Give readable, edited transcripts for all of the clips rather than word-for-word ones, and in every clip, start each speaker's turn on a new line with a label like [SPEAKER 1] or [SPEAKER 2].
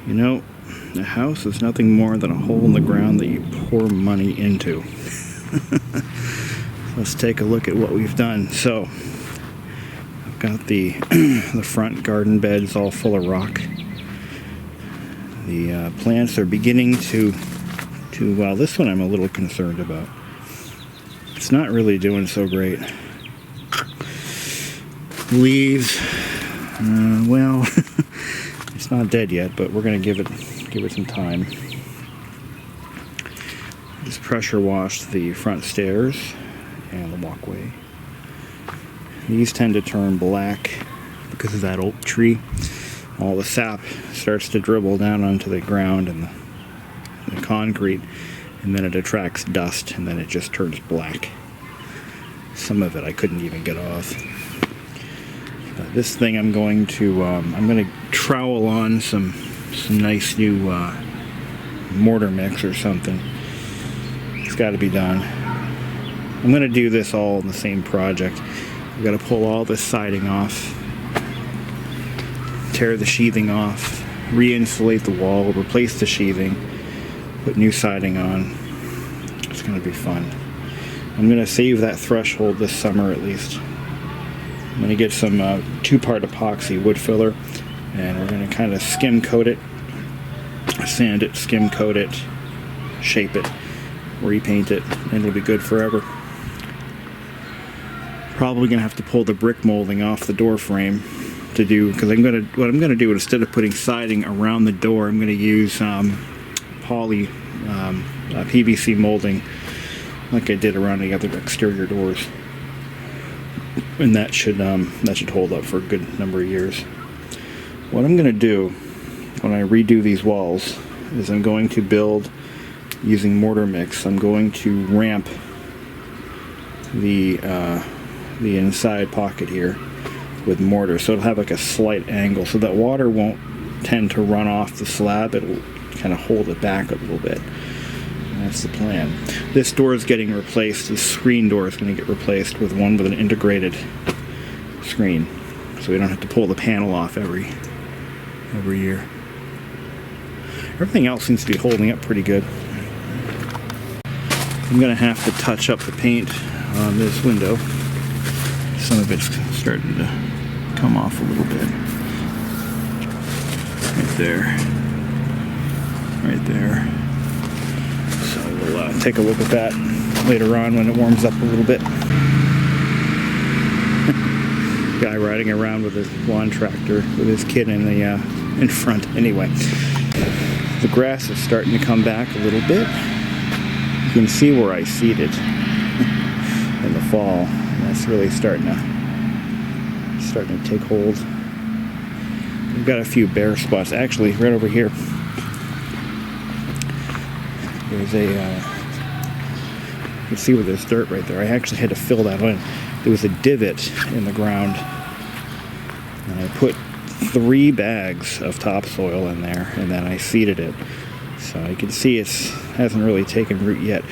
[SPEAKER 1] You know, a house is nothing more than a hole in the ground that you pour money into. Let's take a look at what we've done. So, I've got the the front garden beds all full of rock. The plants are beginning to well, this one I'm a little concerned about. It's not really doing so great. Leaves, well, it's not dead yet, but we're gonna give it some time. Just pressure washed the front stairs and the walkway. These tend to turn black because of that oak tree. All the sap starts to dribble down onto the ground and the concrete, and then it attracts dust, and then it just turns black. Some of it I couldn't even get off. But this thing I'm going to trowel on some nice new mortar mix or something. It's got to be done. I'm going to do this all in the same project. I've got to pull all this siding off, tear the sheathing off, re-insulate the wall, replace the sheathing, put new siding on. It's going to be fun. I'm going to save that threshold this summer at least. I'm going to get some 2-part epoxy wood filler, and we're going to kind of skim coat it, sand it, skim coat it, shape it, repaint it, and it'll be good forever. Probably going to have to pull the brick molding off the door frame to do, because what I'm going to do, instead of putting siding around the door, I'm going to use poly PVC molding like I did around the other exterior doors, and that should hold up for a good number of years. What I'm going to do when I redo these walls is I'm going to build using mortar mix. I'm going to ramp the inside pocket here with mortar, so it'll have like a slight angle so that water won't tend to run off the slab. It'll kind of hold it back a little bit. And that's the plan. This door is getting replaced. The screen door is going to get replaced with one with an integrated screen, so we don't have to pull the panel off every year. Everything else seems to be holding up pretty good. I'm going to have to touch up the paint on this window. Some of it's starting to come off a little bit. Right there. Right there. So we'll take a look at that later on when it warms up a little bit. Guy riding around with his lawn tractor with his kid in front. Anyway, the grass is starting to come back a little bit. You can see where I seeded in the fall. That's really starting to take hold. We've got a few bare spots. Actually, right over here, there's a, you can see where there's dirt right there. I actually had to fill that in. There was a divot in the ground, and I put 3 bags of topsoil in there, and then I seeded it. So you can see it hasn't really taken root yet.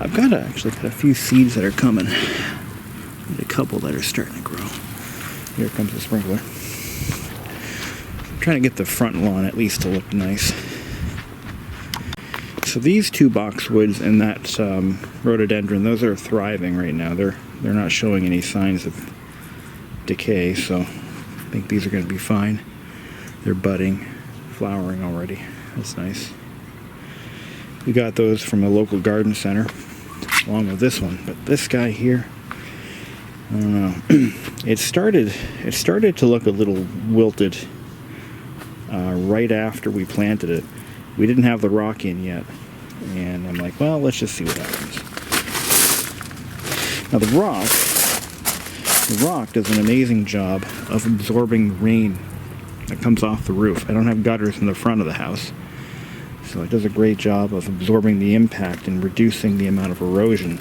[SPEAKER 1] I've got actually got a few seeds that are coming. And a couple that are starting to grow. Here comes the sprinkler. I'm trying to get the front lawn at least to look nice. So these 2 boxwoods and that rhododendron, those are thriving right now. They're not showing any signs of decay, so I think these are going to be fine. They're budding, flowering already. That's nice. We got those from a local garden center, along with this one. But this guy here, I don't know. It started to look a little wilted right after we planted it. We didn't have the rock in yet, and I'm like, well, let's just see what happens. Now the rock does an amazing job of absorbing rain that comes off the roof. I don't have gutters in the front of the house, so it does a great job of absorbing the impact and reducing the amount of erosion.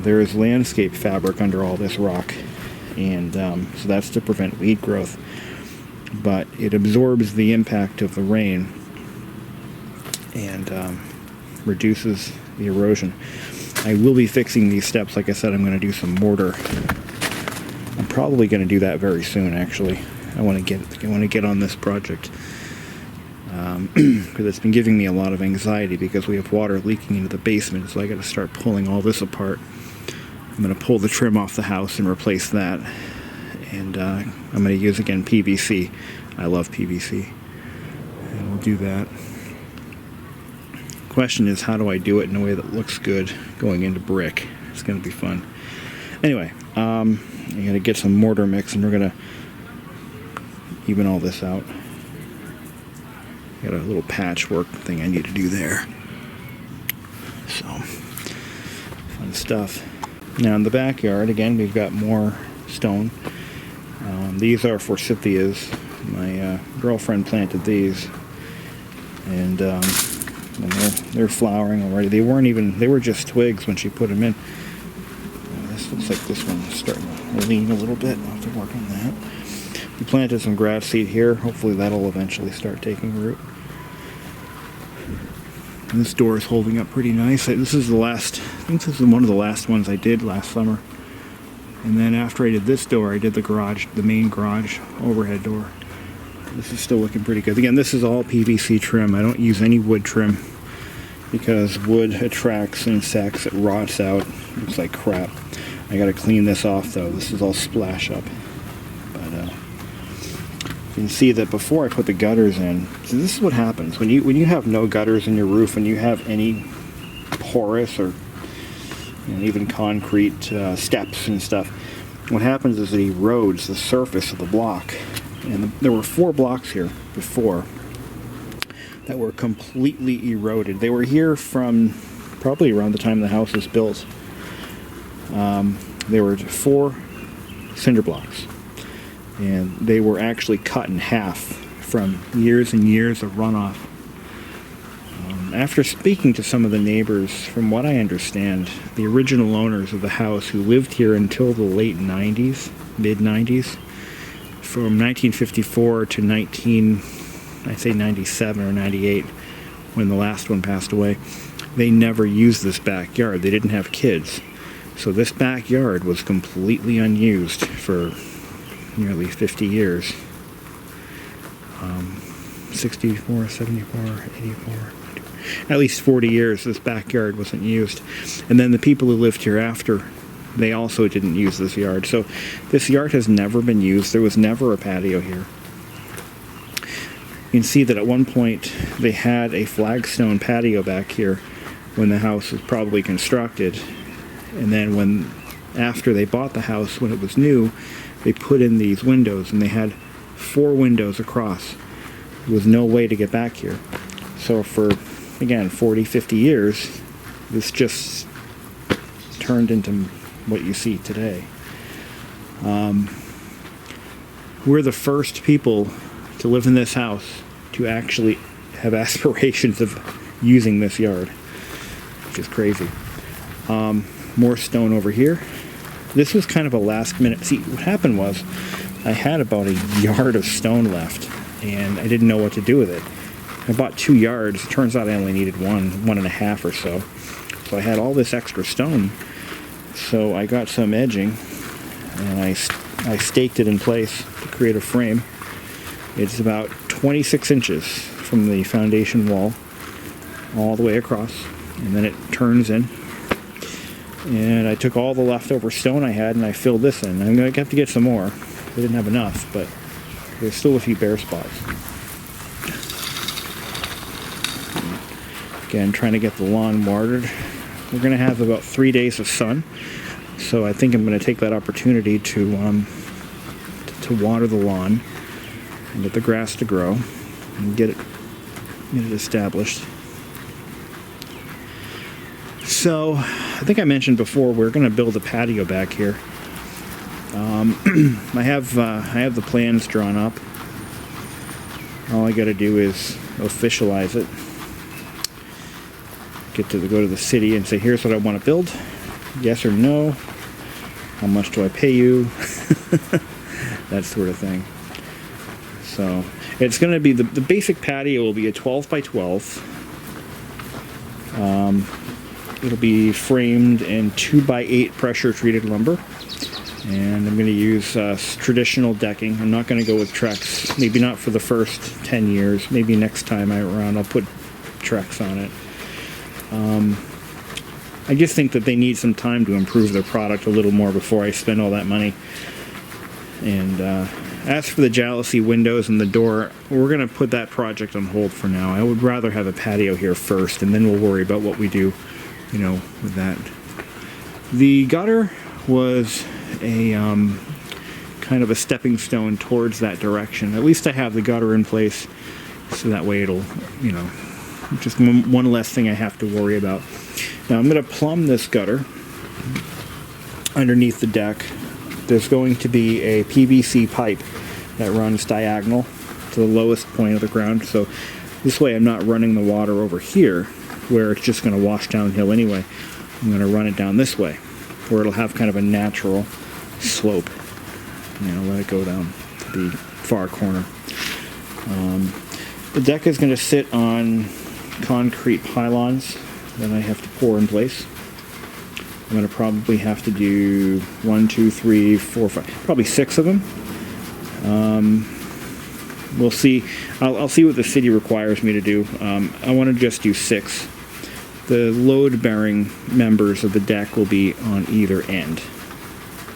[SPEAKER 1] There is landscape fabric under all this rock, and so that's to prevent weed growth. But it absorbs the impact of the rain and reduces the erosion. I will be fixing these steps. Like I said, I'm going to do some mortar. I'm probably going to do that very soon, actually. I want to get on this project. because it's been giving me a lot of anxiety because we have water leaking into the basement, so I got to start pulling all this apart. I'm going to pull the trim off the house and replace that, and I'm going to use again PVC. I love PVC, and we'll do that. Question is, how do I do it in a way that looks good going into brick? It's going to be fun. Anyway, I'm going to get some mortar mix, and we're going to even all this out. Got a little patchwork thing I need to do there. So, fun stuff. Now in the backyard, again, we've got more stone. These are forsythias. My girlfriend planted these, and they're flowering already. They were just twigs when she put them in. This looks like this one's starting to lean a little bit. I'll have to work on that. We planted some grass seed here. Hopefully that'll eventually start taking root. And this door is holding up pretty nice. This is one of the last ones I did last summer. And then after I did this door, I did the main garage overhead door. This is still looking pretty good. Again, this is all PVC trim. I don't use any wood trim because wood attracts insects. It rots out. Looks like crap. I gotta clean this off though. This is all splash up. But you can see that before I put the gutters in, so this is what happens when you have no gutters in your roof and you have any porous or even concrete steps and stuff. What happens is it erodes the surface of the block. And there were 4 blocks here before that were completely eroded. They were here from probably around the time the house was built. There were 4 cinder blocks, and they were actually cut in half from years and years of runoff. After speaking to some of the neighbors, from what I understand, the original owners of the house who lived here until the late 90s, mid-90s, from 1954 to 97 or 98, when the last one passed away, they never used this backyard. They didn't have kids. So this backyard was completely unused for nearly 50 years. 64, 74, 84, at least 40 years this backyard wasn't used. And then the people who lived here after, they also didn't use this yard. So this yard has never been used. There was never a patio here. You can see that at one point they had a flagstone patio back here when the house was probably constructed. And then after they bought the house, when it was new, they put in these windows, and they had 4 windows across. There was no way to get back here. So for, again, 40, 50 years, this just turned into what you see today. We're the first people to live in this house to actually have aspirations of using this yard, which is crazy. More stone over here. This was kind of a last minute. See, what happened was I had about a yard of stone left, and I didn't know what to do with it. I bought 2 yards. It turns out I only needed 1.5 or so. So I had all this extra stone. So I got some edging, and I staked it in place to create a frame. It's about 26 inches from the foundation wall all the way across, and then it turns in. And I took all the leftover stone I had and I filled this in. I'm going to have to get some more. I didn't have enough, but there's still a few bare spots. Again, trying to get the lawn watered. We're going to have about 3 days of sun, so I think I'm going to take that opportunity to water the lawn and get the grass to grow and get it established. So, I think I mentioned before we're going to build a patio back here. I have the plans drawn up. All I got to do is officialize it. Go to the city and say, here's what I want to build. Yes or no. How much do I pay you? That sort of thing. So it's going to be the basic patio will be a 12 by 12. It'll be framed in 2 by 8 pressure treated lumber, And I'm going to use traditional decking. I'm not going to go with Trex, maybe not for the first 10 years. Maybe next time around I'll put Trex on it. I just think that they need some time to improve their product a little more before I spend all that money. And as for the jalousie windows and the door, we're going to put that project on hold for now. I would rather have a patio here first, and then we'll worry about what we do, you know, with that. The gutter was a kind of a stepping stone towards that direction. At least I have the gutter in place, so that way it'll, you know, just one less thing I have to worry about. Now I'm going to plumb this gutter underneath the deck. There's going to be a PVC pipe that runs diagonal to the lowest point of the ground, so this way I'm not running the water over here where it's just going to wash downhill anyway. I'm going to run it down this way where it'll have kind of a natural slope. You know, let it go down to the far corner. The deck is going to sit on concrete pylons that I have to pour in place. I'm going to probably have to do 1, 2, 3, 4, 5, probably 6 of them. We'll see. I'll see what the city requires me to do. I want to just do 6. The load-bearing members of the deck will be on either end.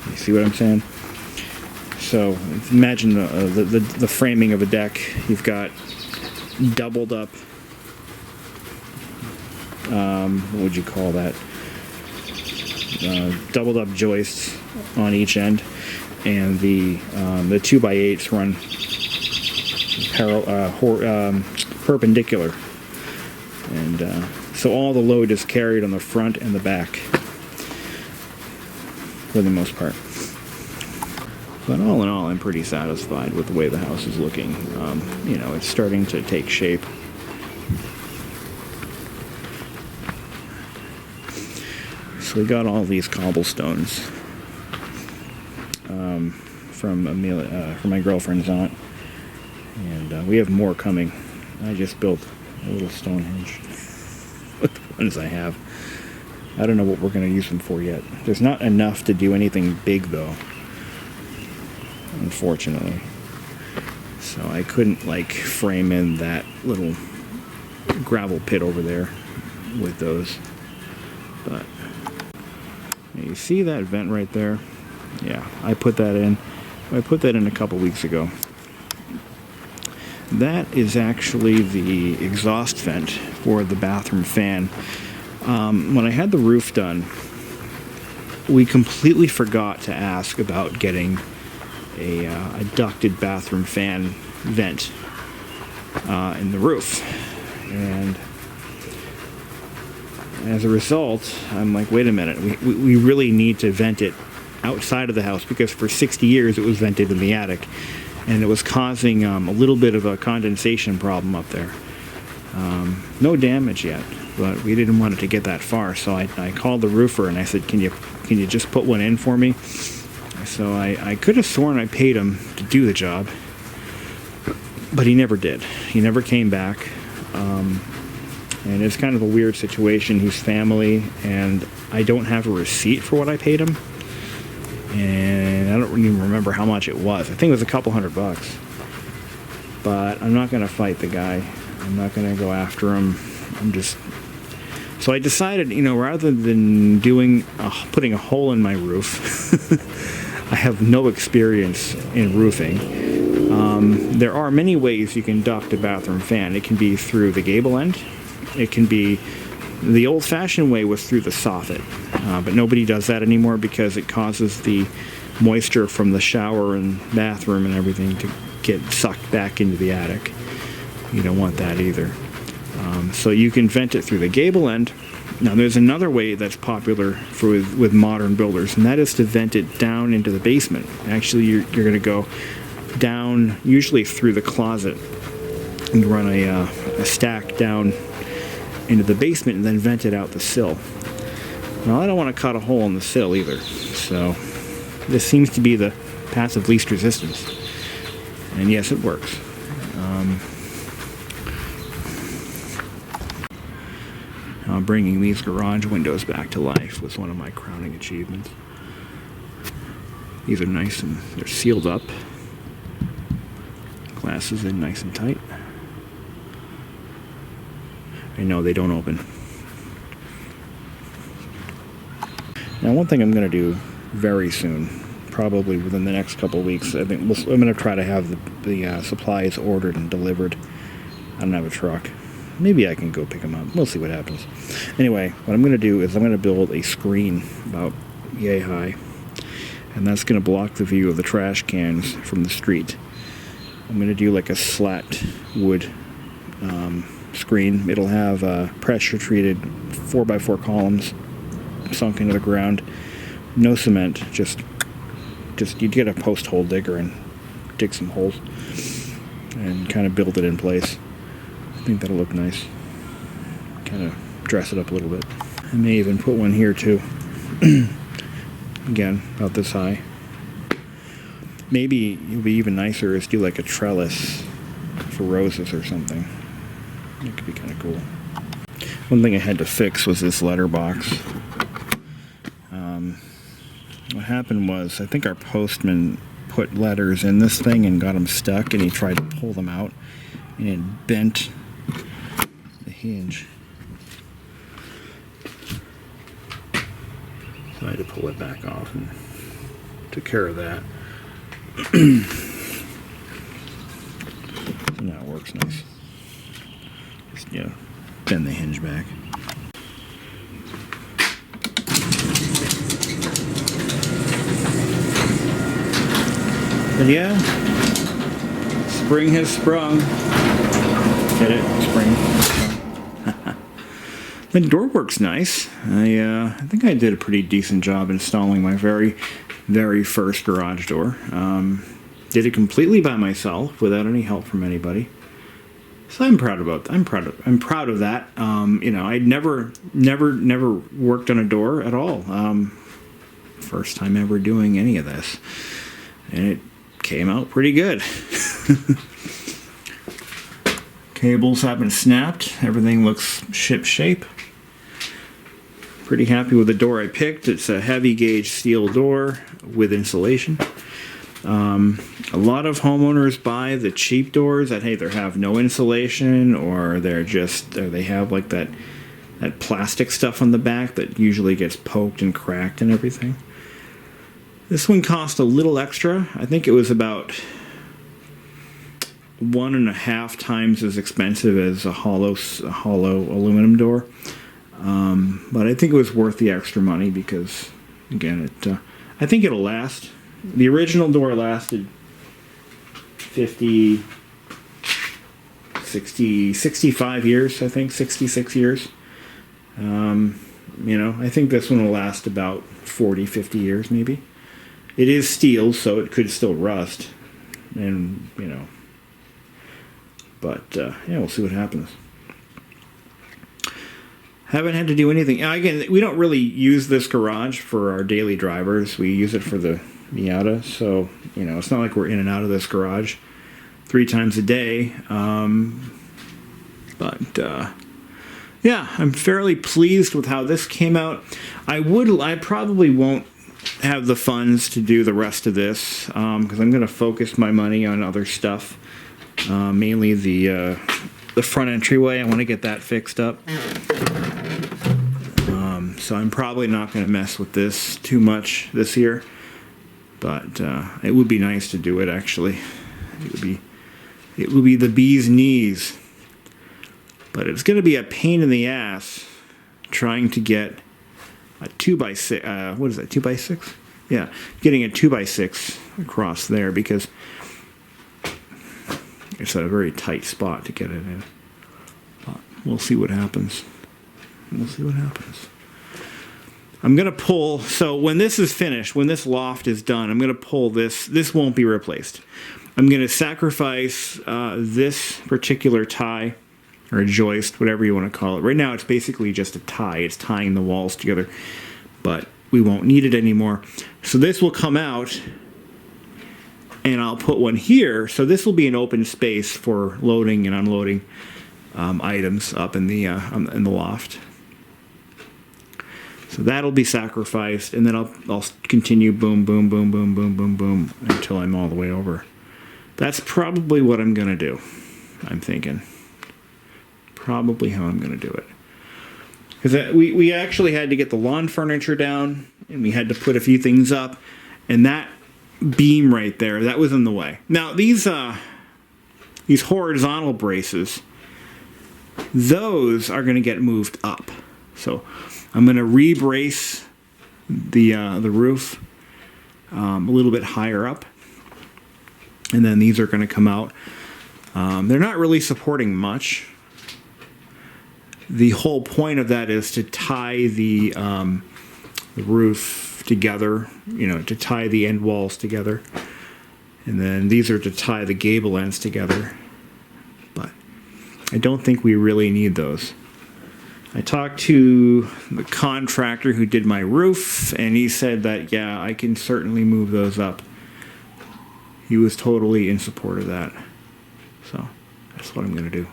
[SPEAKER 1] You see what I'm saying? So imagine the framing of a deck. You've got doubled up. What would you call that? Doubled up joists on each end, and the 2x8s run perpendicular, and so all the load is carried on the front and the back for the most part. But all in all, I'm pretty satisfied with the way the house is looking. You know, it's starting to take shape. So we got all these cobblestones from my girlfriend's aunt, and we have more coming. I just built a little Stonehenge with the ones I have. I don't know what we're going to use them for yet. There's not enough to do anything big, though, unfortunately. So I couldn't, like, frame in that little gravel pit over there with those. But you see that vent right there? Yeah, I put that in. I put that in a couple weeks ago. That is actually the exhaust vent for the bathroom fan. When I had the roof done, we completely forgot to ask about getting a ducted bathroom fan vent in the roof. And as a result, I'm like, wait a minute, we really need to vent it outside of the house, because for 60 years it was vented in the attic, and it was causing a little bit of a condensation problem up there. No damage yet, but we didn't want it to get that far, so I called the roofer and I said, can you just put one in for me? So I could have sworn I paid him to do the job, but he never did. He never came back. And it's kind of a weird situation. He's family, and I don't have a receipt for what I paid him. And I don't even remember how much it was. I think it was a couple $100. But I'm not going to fight the guy. I'm not going to go after him. So I decided, you know, rather than putting a hole in my roof, I have no experience in roofing. There are many ways you can duct a bathroom fan. It can be through the gable end. It can be, the old-fashioned way was through the soffit, but nobody does that anymore because it causes the moisture from the shower and bathroom and everything to get sucked back into the attic. You don't want that either. So you can vent it through the gable end. Now there's another way that's popular with modern builders, and that is to vent it down into the basement. Actually, you're going to go down, usually through the closet, and run a stack down into the basement and then vent it out the sill. Now I don't want to cut a hole in the sill either, so this seems to be the path of least resistance. And yes, it works. Bringing these garage windows back to life was one of my crowning achievements. These are nice and they're sealed up. Glass is in nice and tight. I know they don't open. Now, one thing I'm going to do very soon, probably within the next couple of weeks, I think I'm going to try to have the supplies ordered and delivered. I don't have a truck. Maybe I can go pick them up. We'll see what happens. Anyway, what I'm going to do is I'm going to build a screen about yay high, and that's going to block the view of the trash cans from the street. I'm going to do like a slat wood screen. It'll have pressure treated 4x4 columns sunk into the ground. No cement, just you'd get a post hole digger and dig some holes and kind of build it in place. I think that'll look nice. Kind of dress it up a little bit. I may even put one here too. Again, about this high. Maybe it would be even nicer is do like a trellis for roses or something. It could be kind of cool. One thing I had to fix was this letterbox. What happened was, I think our postman put letters in this thing and got them stuck, and he tried to pull them out, and it bent the hinge. So I had to pull it back off and took care of that. So now it works nice. Just, bend the hinge back. But yeah, spring has sprung. Get it? Spring. The door works nice. I think I did a pretty decent job installing my very, very first garage door. Did it completely by myself without any help from anybody. So I'm proud of that. I'd never worked on a door at all. First time ever doing any of this, and it came out pretty good. Cables have been snapped. Everything looks ship shape. Pretty happy with the door I picked. It's a heavy gauge steel door with insulation. A lot of homeowners buy the cheap doors that either have no insulation or they have like that plastic stuff on the back that usually gets poked and cracked and everything. This one cost a little extra. I think it was about 1.5 times as expensive as a hollow aluminum door. But I think it was worth the extra money because, again, I think it'll last. The original door lasted 50, 60, 65 years, I think, 66 years. I think this one will last about 40, 50 years maybe. It is steel, so it could still rust. And, but, we'll see what happens. Haven't had to do anything. Again, we don't really use this garage for our daily drivers. We use it for the Miata, so, it's not like we're in and out of this garage 3 times a day. I'm fairly pleased with how this came out. I probably won't have the funds to do the rest of this because I'm going to focus my money on other stuff, mainly the front entryway. I want to get that fixed up. So I'm probably not going to mess with this too much this year, but it would be nice to do it. Actually, it would be the bee's knees, but it's going to be a pain in the ass trying to get a 2x6. What is that? 2x6? Yeah, getting a 2x6 across there because it's a very tight spot to get it in. But we'll see what happens. I'm going to pull, so when this is finished, when this loft is done, I'm going to pull this. This won't be replaced. I'm going to sacrifice this particular tie, or joist, whatever you want to call it. Right now it's basically just a tie. It's tying the walls together, but we won't need it anymore. So this will come out, and I'll put one here. So this will be an open space for loading and unloading items up in the loft. So that'll be sacrificed, and then I'll continue boom, boom, boom, boom, boom, boom, boom, until I'm all the way over. That's probably what I'm going to do, I'm thinking. Probably how I'm going to do it. Because we actually had to get the lawn furniture down, and we had to put a few things up, and that beam right there, that was in the way. Now, these horizontal braces, those are going to get moved up. So I'm going to re-brace the roof a little bit higher up, and then these are going to come out. They're not really supporting much. The whole point of that is to tie the roof together, to tie the end walls together, and then these are to tie the gable ends together. But I don't think we really need those. I talked to the contractor who did my roof, and he said that, yeah, I can certainly move those up. He was totally in support of that. So that's what I'm going to do.